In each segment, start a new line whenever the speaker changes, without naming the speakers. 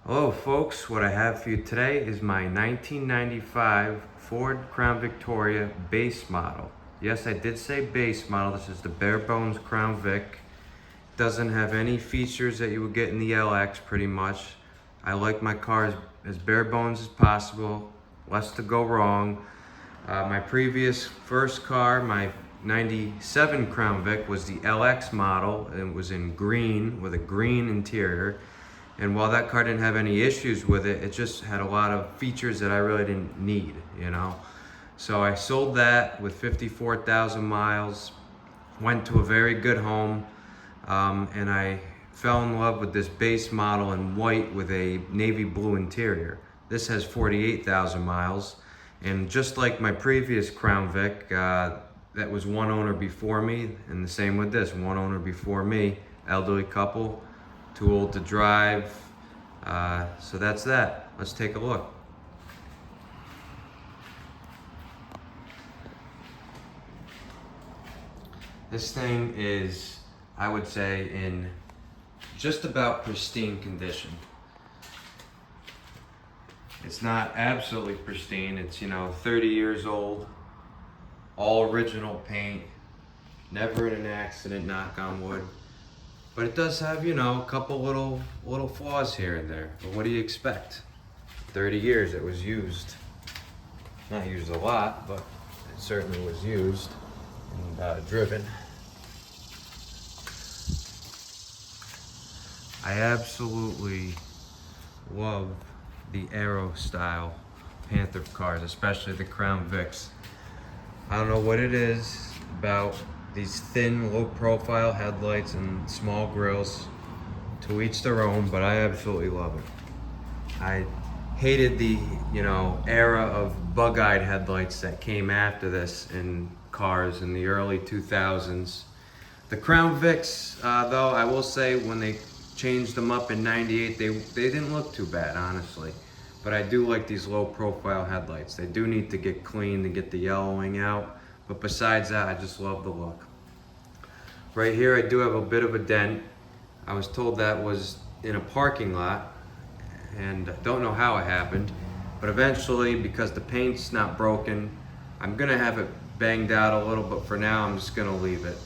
Hello folks, what I have for you today is my 1995 Ford Crown Victoria base model. Yes, I did say base model. This is the bare bones Crown Vic. Doesn't have any features that you would get in the LX pretty much. I like my cars as bare bones as possible, less to go wrong. My previous first car, my 97 Crown Vic, was the LX model. It was in green with a green interior. And while that car didn't have any issues with it, it just had a lot of features that I really didn't need, you know? So I sold that with 54,000 miles, went to a very good home, and I fell in love with this base model in white with a navy blue interior. This has 48,000 miles, and just like my previous Crown Vic, that was one owner before me, and the same with this, one owner before me, elderly couple, too old to drive. So that's that. Let's take a look. This thing is, I would say, in just about pristine condition. It's not absolutely pristine. It's, 30 years old, all original paint, never in an accident, knock on wood. But it does have, a couple little flaws here and there. But what do you expect? 30 years it was used. Not used a lot, but it certainly was used and driven. I absolutely love the Aero style Panther cars, especially the Crown Vics. I don't know what it is about these thin, low-profile headlights and small grills. To each their own, but I absolutely love it. I hated the, era of bug-eyed headlights that came after this in cars in the early 2000s. The Crown Vics, though, I will say when they changed them up in 98, they didn't look too bad, honestly. But I do like these low-profile headlights. They do need to get cleaned to get the yellowing out. But besides that, I just love the look. Right here, I do have a bit of a dent. I was told that was in a parking lot, and I don't know how it happened. But eventually, because the paint's not broken, I'm gonna have it banged out a little, but for now, I'm just gonna leave it.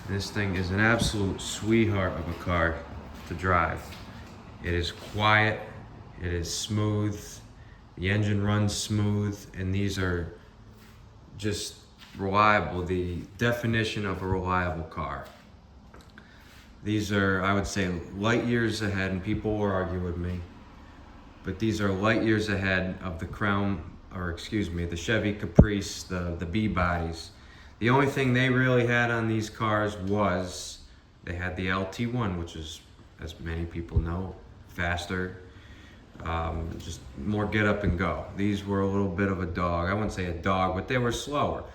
This thing is an absolute sweetheart of a car to drive. It is quiet, it is smooth, the engine runs smooth, and these are just reliable, the definition of a reliable car. These are, I would say, light years ahead, and people will argue with me, but these are light years ahead of the the Chevy Caprice, the B-bodies. The only thing they really had on these cars was they had the LT1, which is, as many people know, faster, just more get up and go. These were a little bit of a dog. I wouldn't say a dog, but they were slower.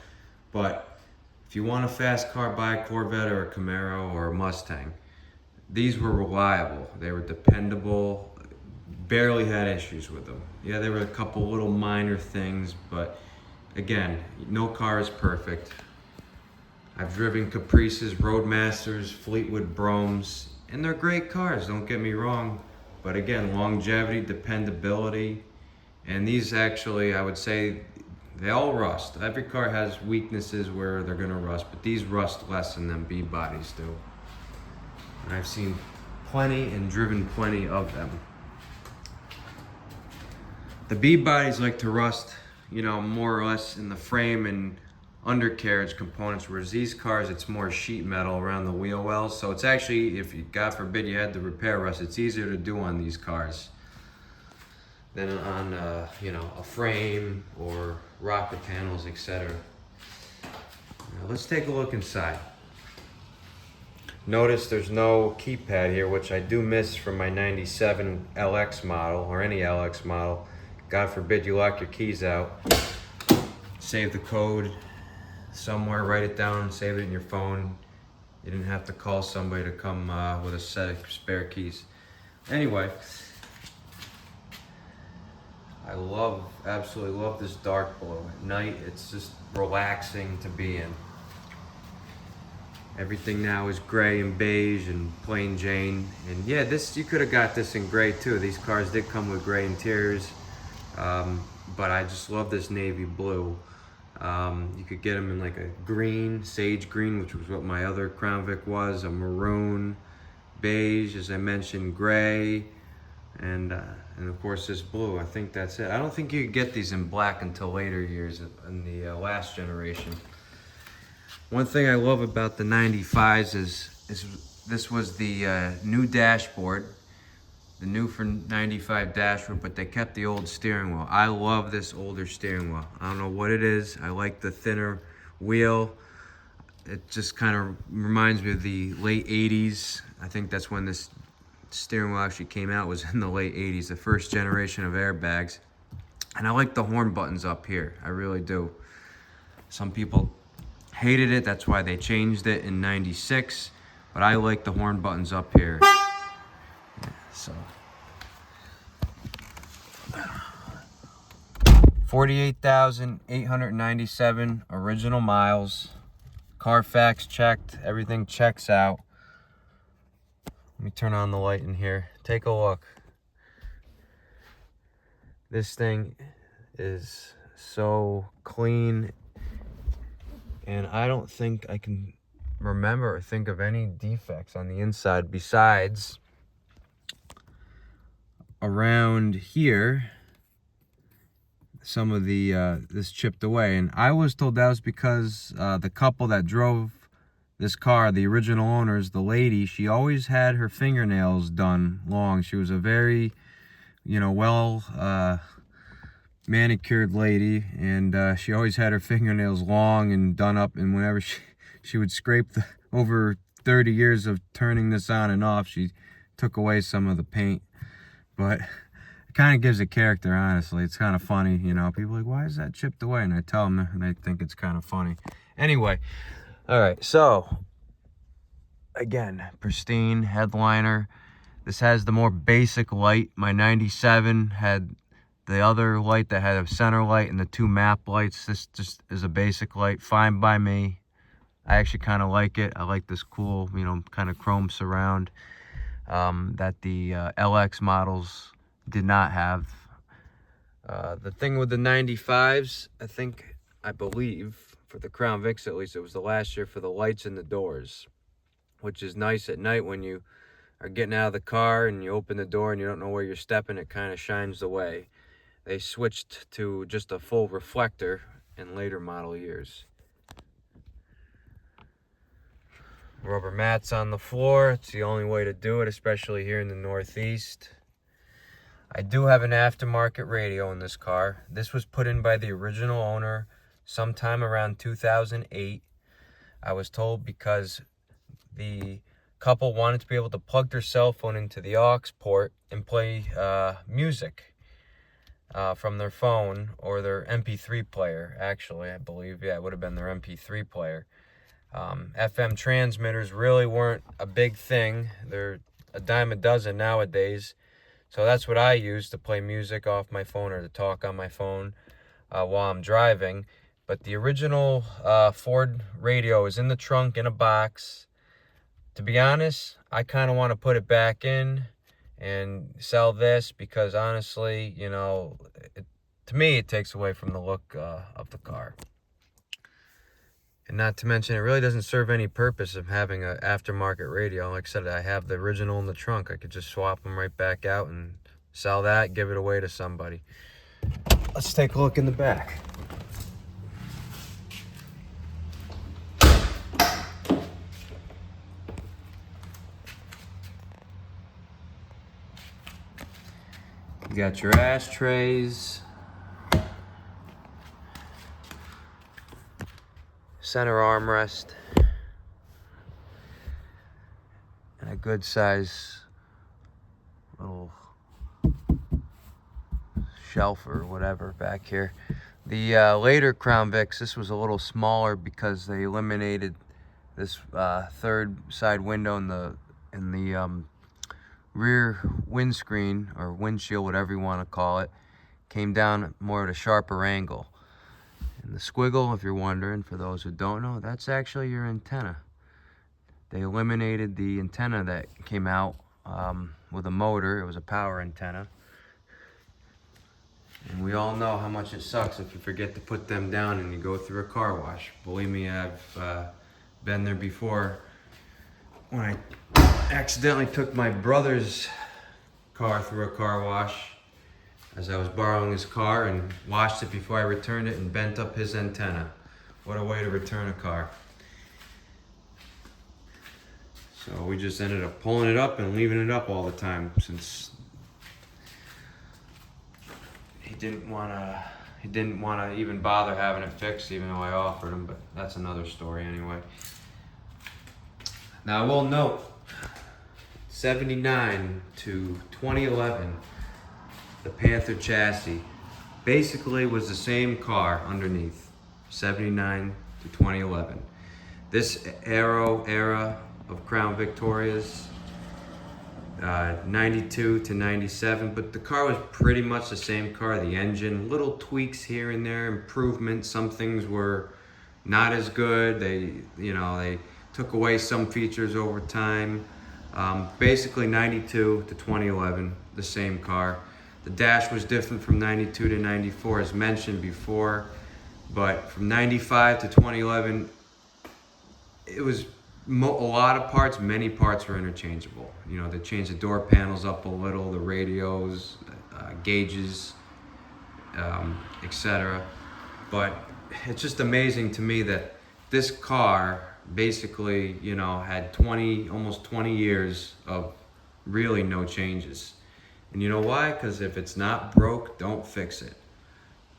But if you want a fast car, buy a Corvette or a Camaro or a Mustang. These were reliable. They were dependable. Barely had issues with them. Yeah, there were a couple little minor things, but again, no car is perfect. I've driven Caprices, Roadmasters, Fleetwood Bromes, and they're great cars, don't get me wrong. But again, longevity, dependability, and these actually, I would say, they all rust. Every car has weaknesses where they're gonna rust, but these rust less than them B-bodies do. And I've seen plenty and driven plenty of them. The B-bodies like to rust, more or less in the frame and undercarriage components, whereas these cars, it's more sheet metal around the wheel wells. So it's actually, if you, God forbid, you had to repair rust, it's easier to do on these cars than on, a frame or rocker panels, etc. Now let's take a look inside. Notice there's no keypad here, which I do miss from my 97 LX model, or any LX model. God forbid you lock your keys out. Save the code somewhere, write it down, save it in your phone. You didn't have to call somebody to come with a set of spare keys. Anyway, I absolutely love this dark blue. At night, it's just relaxing to be in. Everything now is gray and beige and plain Jane. And yeah, this, you could have got this in gray too. These cars did come with gray interiors, but I just love this navy blue. You could get them in like a green, sage green, which was what my other Crown Vic was, a maroon, beige, as I mentioned, gray, and of course this blue. I think that's it. I don't think you could get these in black until later years in the last generation. One thing I love about the 95s is this was the new dashboard, the new for 95 dashboard, but they kept the old steering wheel. I love this older steering wheel. I don't know what it is. I like the thinner wheel. It just kind of reminds me of the late 80s. I think that's when this steering wheel actually came out, was in the late 80s, the first generation of airbags. And I like the horn buttons up here. I really do. Some people hated it, that's why they changed it in 96, but I like the horn buttons up here. Yeah, so 48,897 original miles. Carfax checked, everything checks out. Let me turn on the light in here. Take a look. This thing is so clean, and I don't think I can remember or think of any defects on the inside besides around here. Some of the this chipped away, and I was told that was because the couple that drove this car, the original owners, the lady, she always had her fingernails done long. She was a very, well manicured lady, and she always had her fingernails long and done up, and whenever she would scrape over 30 years of turning this on and off, she took away some of the paint. But it kind of gives it character, honestly. It's kind of funny, people are like, why is that chipped away? And I tell them, and I think it's kind of funny. Anyway, all right, so again, pristine headliner. This has the more basic light. My 97 had the other light that had a center light and the two map lights. This just is a basic light, fine by me. I actually kind of like it. I like this cool, kind of chrome surround that the LX models did not have. The thing with the 95s, I believe, for the Crown Vics at least, it was the last year for the lights in the doors, which is nice at night when you are getting out of the car and you open the door and you don't know where you're stepping. It kind of shines the way. They switched to just a full reflector in later model years. Rubber mats on the floor. It's the only way to do it, especially here in the Northeast. I do have an aftermarket radio in this car. This was put in by the original owner sometime around 2008. I was told because the couple wanted to be able to plug their cell phone into the aux port and play music from their phone or their MP3 player, actually, I believe. Yeah, it would have been their MP3 player. FM transmitters really weren't a big thing. They're a dime a dozen nowadays. So that's what I use to play music off my phone or to talk on my phone while I'm driving. But the original Ford radio is in the trunk in a box. To be honest, I kind of want to put it back in and sell this because honestly, to me, it takes away from the look of the car. And not to mention, it really doesn't serve any purpose of having an aftermarket radio. Like I said, I have the original in the trunk. I could just swap them right back out and sell that, give it away to somebody. Let's take a look in the back. You got your ashtrays, center armrest, and a good size little shelf or whatever back here. The later Crown Vics, this was a little smaller because they eliminated this third side window in the rear windscreen or windshield, whatever you want to call it. Came down more at a sharper angle. And the squiggle, if you're wondering, for those who don't know, that's actually your antenna. They eliminated the antenna that came out with a motor. It was a power antenna. And we all know how much it sucks if you forget to put them down and you go through a car wash. Believe me, I've been there before. When I accidentally took my brother's car through a car wash as I was borrowing his car and washed it before I returned it and bent up his antenna. What a way to return a car. So we just ended up pulling it up and leaving it up all the time since he didn't want to even bother having it fixed, even though I offered him, but that's another story anyway. Now I will note, 79 to 2011, the Panther chassis basically was the same car underneath, 79 to 2011. This Aero era of Crown Victorias, 92 to 97, but the car was pretty much the same car. The engine, little tweaks here and there, improvements. Some things were not as good. They took away some features over time. Basically 92 to 2011, the same car. The dash was different from 92 to 94 as mentioned before, but from 95 to 2011, it was a lot of parts, many parts were interchangeable. You know, they changed the door panels up a little, the radios, gauges, etc. But it's just amazing to me that this car basically, had almost 20 years of really no changes. And you know why? Because if it's not broke, don't fix it.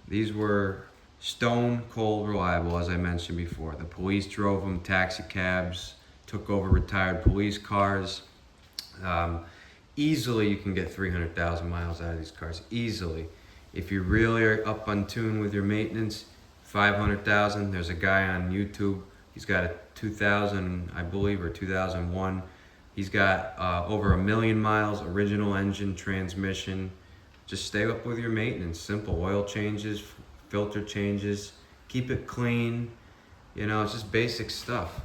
These were stone cold reliable, as I mentioned before. The police drove them, taxi cabs, took over retired police cars. Easily you can get 300,000 miles out of these cars, easily. If you really are up on tune with your maintenance, 500,000. There's a guy on YouTube, he's got a 2000, I believe, or 2001. He's got over 1 million miles, original engine, transmission. Just stay up with your maintenance, simple oil changes, filter changes, keep it clean. It's just basic stuff.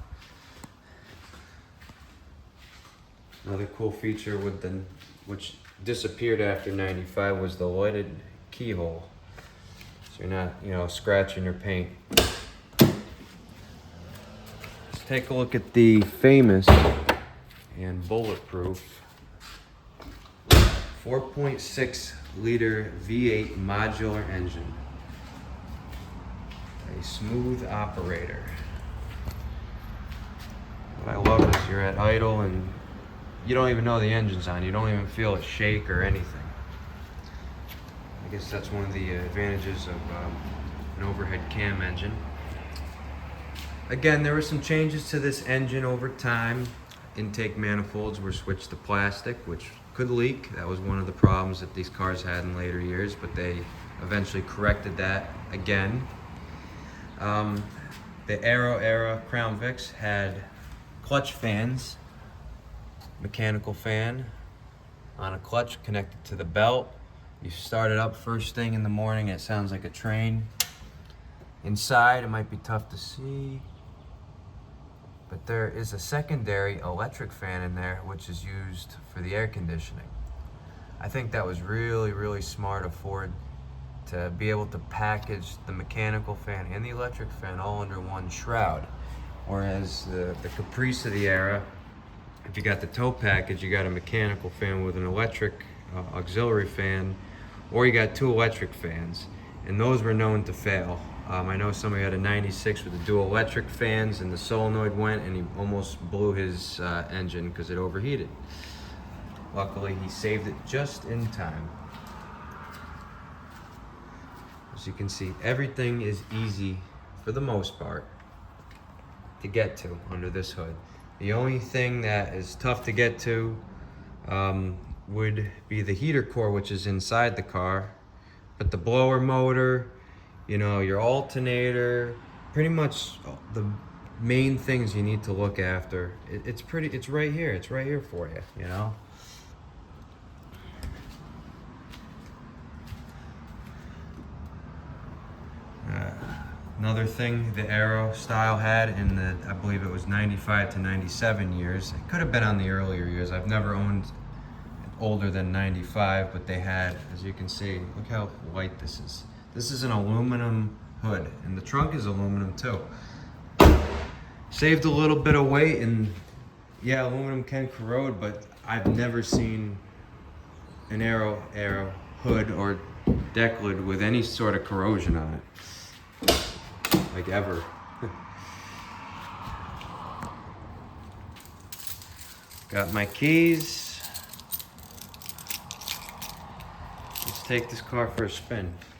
Another cool feature which disappeared after 95 was the lighted keyhole. So you're not, scratching your paint. Let's take a look at the famous and bulletproof 4.6 liter V8 modular engine. A smooth operator. What I love is you're at idle and you don't even know the engine's on. You don't even feel it shake or anything. I guess that's one of the advantages of an overhead cam engine. Again, there were some changes to this engine over time. Intake manifolds were switched to plastic, which could leak. That was one of the problems that these cars had in later years, but they eventually corrected that again. The Aero era Crown Vics had clutch fans, mechanical fan on a clutch connected to the belt. You start it up first thing in the morning, it sounds like a train. Inside, it might be tough to see, but there is a secondary electric fan in there which is used for the air conditioning. I think that was really, really smart of Ford to be able to package the mechanical fan and the electric fan all under one shroud. Whereas the Caprice of the era, if you got the tow package, you got a mechanical fan with an electric auxiliary fan, or you got two electric fans, and those were known to fail. I know somebody had a 96 with the dual electric fans and the solenoid went and he almost blew his engine because it overheated. Luckily, he saved it just in time. As you can see, everything is easy for the most part to get to under this hood. The only thing that is tough to get to would be the heater core, which is inside the car, but the blower motor, your alternator, pretty much the main things you need to look after. It's right here. It's right here for you, Another thing the Aero style had in the, I believe it was 95 to 97 years. It could have been on the earlier years. I've never owned older than 95, but they had, as you can see, look how white this is. This is an aluminum hood, and the trunk is aluminum too. Saved a little bit of weight, and yeah, aluminum can corrode, but I've never seen an Aero hood or deck lid with any sort of corrosion on it, like ever. Got my keys. Let's take this car for a spin.